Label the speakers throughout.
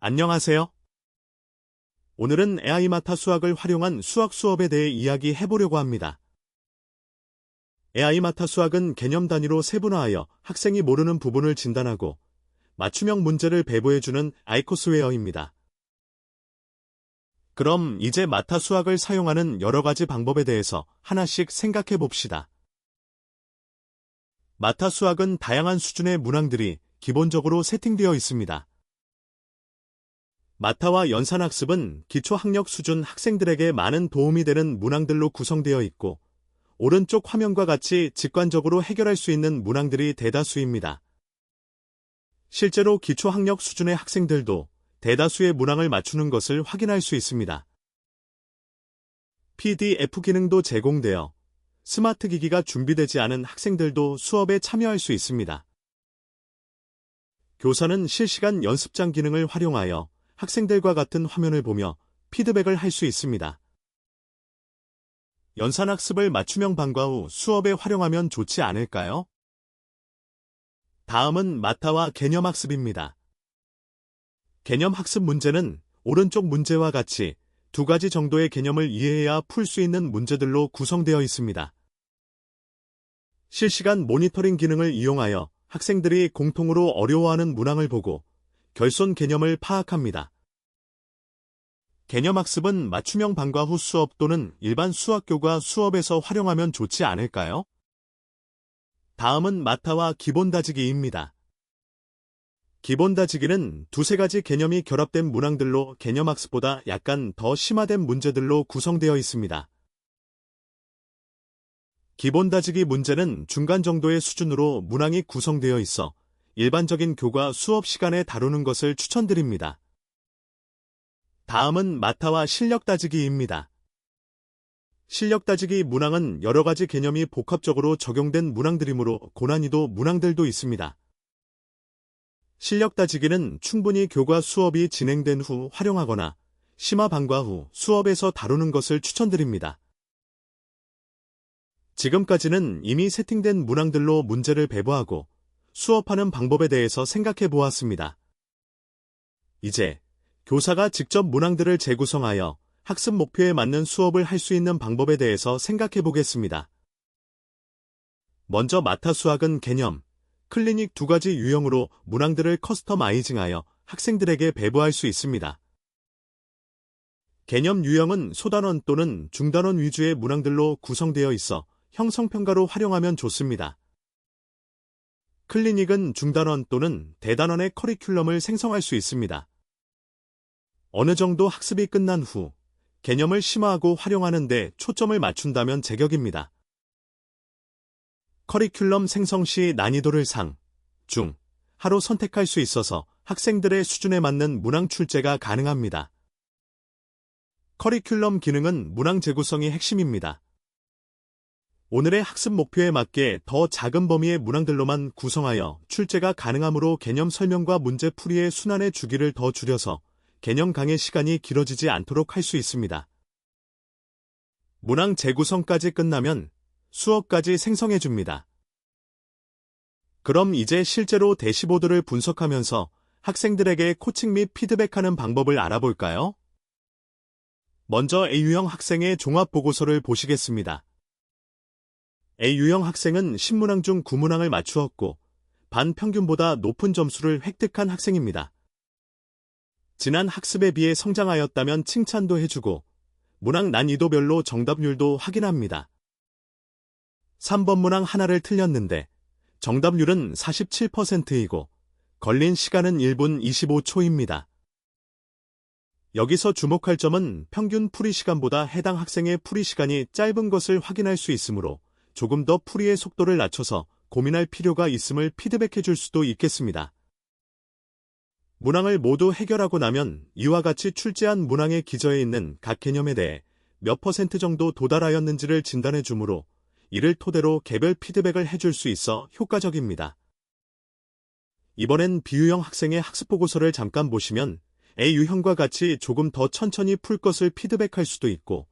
Speaker 1: 안녕하세요. 오늘은 AI 마타 수학을 활용한 수학 수업에 대해 이야기해 보려고 합니다. AI 마타 수학은 개념 단위로 세분화하여 학생이 모르는 부분을 진단하고 맞춤형 문제를 배부해주는 아이코스웨어입니다. 그럼 이제 마타 수학을 사용하는 여러 가지 방법에 대해서 하나씩 생각해 봅시다. 마타 수학은 다양한 수준의 문항들이 기본적으로 세팅되어 있습니다. 마타와 연산학습은 기초학력 수준 학생들에게 많은 도움이 되는 문항들로 구성되어 있고, 오른쪽 화면과 같이 직관적으로 해결할 수 있는 문항들이 대다수입니다. 실제로 기초학력 수준의 학생들도 대다수의 문항을 맞추는 것을 확인할 수 있습니다. PDF 기능도 제공되어 스마트 기기가 준비되지 않은 학생들도 수업에 참여할 수 있습니다. 교사는 실시간 연습장 기능을 활용하여 학생들과 같은 화면을 보며 피드백을 할 수 있습니다. 연산학습을 맞춤형 방과 후 수업에 활용하면 좋지 않을까요? 다음은 마타와 개념학습입니다. 개념학습 문제는 오른쪽 문제와 같이 두 가지 정도의 개념을 이해해야 풀 수 있는 문제들로 구성되어 있습니다. 실시간 모니터링 기능을 이용하여 학생들이 공통으로 어려워하는 문항을 보고 결손 개념을 파악합니다. 개념학습은 맞춤형 방과 후 수업 또는 일반 수학교과 수업에서 활용하면 좋지 않을까요? 다음은 마타와 기본 다지기입니다. 기본 다지기는 두세 가지 개념이 결합된 문항들로 개념학습보다 약간 더 심화된 문제들로 구성되어 있습니다. 기본 다지기 문제는 중간 정도의 수준으로 문항이 구성되어 있어 일반적인 교과 수업 시간에 다루는 것을 추천드립니다. 다음은 마타와 실력 다지기입니다. 실력 다지기 문항은 여러 가지 개념이 복합적으로 적용된 문항들이므로 고난이도 문항들도 있습니다. 실력 다지기는 충분히 교과 수업이 진행된 후 활용하거나 심화 방과 후 수업에서 다루는 것을 추천드립니다. 지금까지는 이미 세팅된 문항들로 문제를 배부하고 수업하는 방법에 대해서 생각해 보았습니다. 이제 교사가 직접 문항들을 재구성하여 학습 목표에 맞는 수업을 할 수 있는 방법에 대해서 생각해 보겠습니다. 먼저 마타 수학은 개념, 클리닉 두 가지 유형으로 문항들을 커스터마이징하여 학생들에게 배부할 수 있습니다. 개념 유형은 소단원 또는 중단원 위주의 문항들로 구성되어 있어 형성평가로 활용하면 좋습니다. 클리닉은 중단원 또는 대단원의 커리큘럼을 생성할 수 있습니다. 어느 정도 학습이 끝난 후 개념을 심화하고 활용하는 데 초점을 맞춘다면 제격입니다. 커리큘럼 생성 시 난이도를 상, 중, 하로 선택할 수 있어서 학생들의 수준에 맞는 문항 출제가 가능합니다. 커리큘럼 기능은 문항 재구성이 핵심입니다. 오늘의 학습 목표에 맞게 더 작은 범위의 문항들로만 구성하여 출제가 가능하므로 개념 설명과 문제 풀이의 순환의 주기를 더 줄여서 개념 강의 시간이 길어지지 않도록 할 수 있습니다. 문항 재구성까지 끝나면 수업까지 생성해줍니다. 그럼 이제 실제로 대시보드를 분석하면서 학생들에게 코칭 및 피드백하는 방법을 알아볼까요? 먼저 A유형 학생의 종합보고서를 보시겠습니다. A유형 학생은 10문항 중 9문항을 맞추었고 반 평균보다 높은 점수를 획득한 학생입니다. 지난 학습에 비해 성장하였다면 칭찬도 해주고 문항 난이도별로 정답률도 확인합니다. 3번 문항 하나를 틀렸는데 정답률은 47%이고 걸린 시간은 1분 25초입니다. 여기서 주목할 점은 평균 풀이 시간보다 해당 학생의 풀이 시간이 짧은 것을 확인할 수 있으므로 조금 더 풀이의 속도를 낮춰서 고민할 필요가 있음을 피드백해 줄 수도 있겠습니다. 문항을 모두 해결하고 나면 이와 같이 출제한 문항의 기저에 있는 각 개념에 대해 몇 % 정도 도달하였는지를 진단해 주므로 이를 토대로 개별 피드백을 해줄 수 있어 효과적입니다. 이번엔 B유형 학생의 학습보고서를 잠깐 보시면 A유형과 같이 조금 더 천천히 풀 것을 피드백할 수도 있고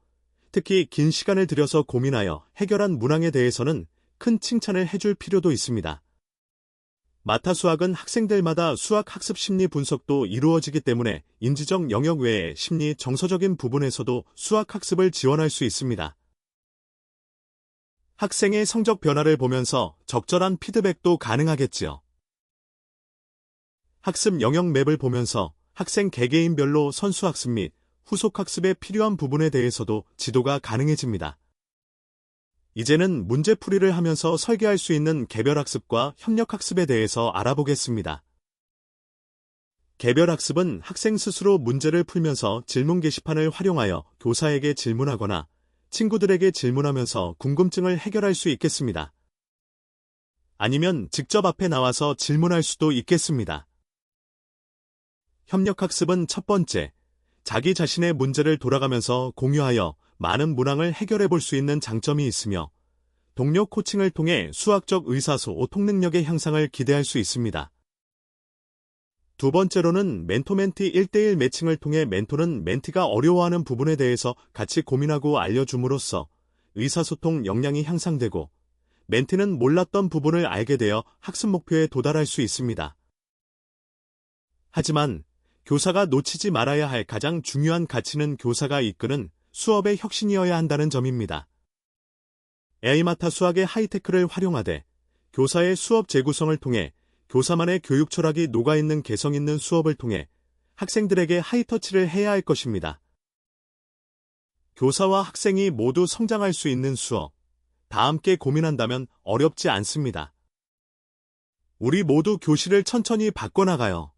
Speaker 1: 특히 긴 시간을 들여서 고민하여 해결한 문항에 대해서는 큰 칭찬을 해줄 필요도 있습니다. 마타 수학은 학생들마다 수학 학습 심리 분석도 이루어지기 때문에 인지적 영역 외에 심리 정서적인 부분에서도 수학 학습을 지원할 수 있습니다. 학생의 성적 변화를 보면서 적절한 피드백도 가능하겠지요. 학습 영역 맵을 보면서 학생 개개인별로 선수학습 및 후속학습에 필요한 부분에 대해서도 지도가 가능해집니다. 이제는 문제풀이를 하면서 설계할 수 있는 개별학습과 협력학습에 대해서 알아보겠습니다. 개별학습은 학생 스스로 문제를 풀면서 질문 게시판을 활용하여 교사에게 질문하거나 친구들에게 질문하면서 궁금증을 해결할 수 있겠습니다. 아니면 직접 앞에 나와서 질문할 수도 있겠습니다. 협력학습은 첫 번째, 자기 자신의 문제를 돌아가면서 공유하여 많은 문항을 해결해 볼 수 있는 장점이 있으며 동료 코칭을 통해 수학적 의사소통 능력의 향상을 기대할 수 있습니다. 두 번째로는 멘토-멘티 1대1 매칭을 통해 멘토는 멘티가 어려워하는 부분에 대해서 같이 고민하고 알려줌으로써 의사소통 역량이 향상되고 멘티는 몰랐던 부분을 알게 되어 학습 목표에 도달할 수 있습니다. 하지만 교사가 놓치지 말아야 할 가장 중요한 가치는 교사가 이끄는 수업의 혁신이어야 한다는 점입니다. AI마타 수학의 하이테크를 활용하되 교사의 수업 재구성을 통해 교사만의 교육 철학이 녹아있는 개성 있는 수업을 통해 학생들에게 하이터치를 해야 할 것입니다. 교사와 학생이 모두 성장할 수 있는 수업, 다 함께 고민한다면 어렵지 않습니다. 우리 모두 교실을 천천히 바꿔나가요.